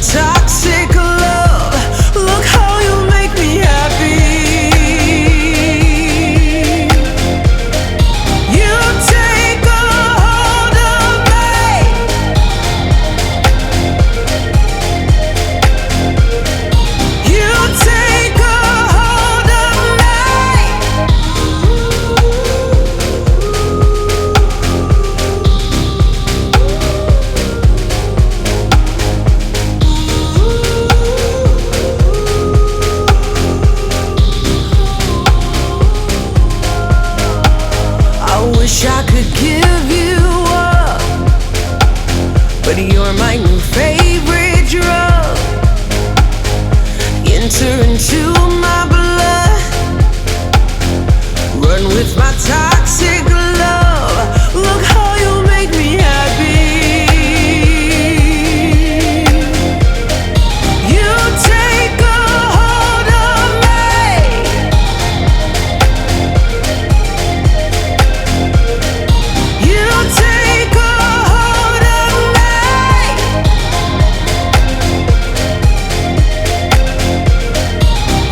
toxic love. Look how you make me happy. You take a hold of me. You take a hold of me. I wish I could give you up, but you're my new favorite drug. Enter into my blood, run with my toxic love. Look how you make me happy. You take a hold of me. You take a hold of me.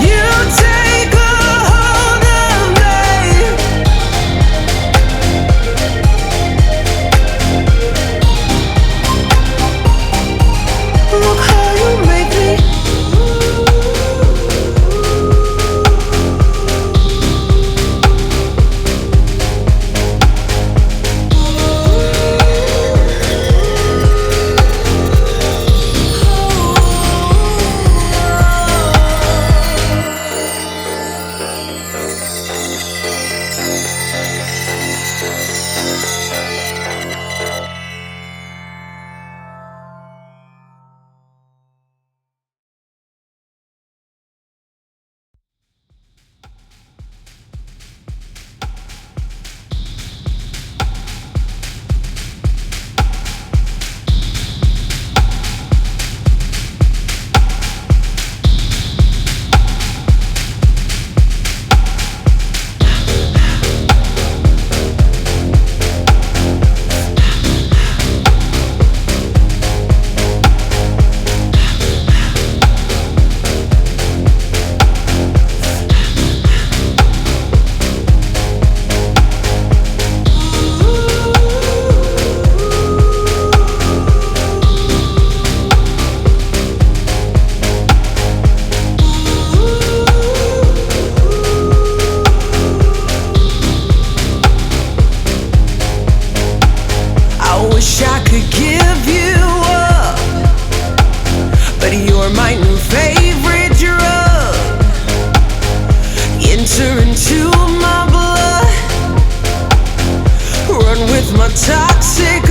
You take a hold of me. Look how you make me. I wish I could give you up, but you're my new favorite drug. Enter into my blood, run with my toxic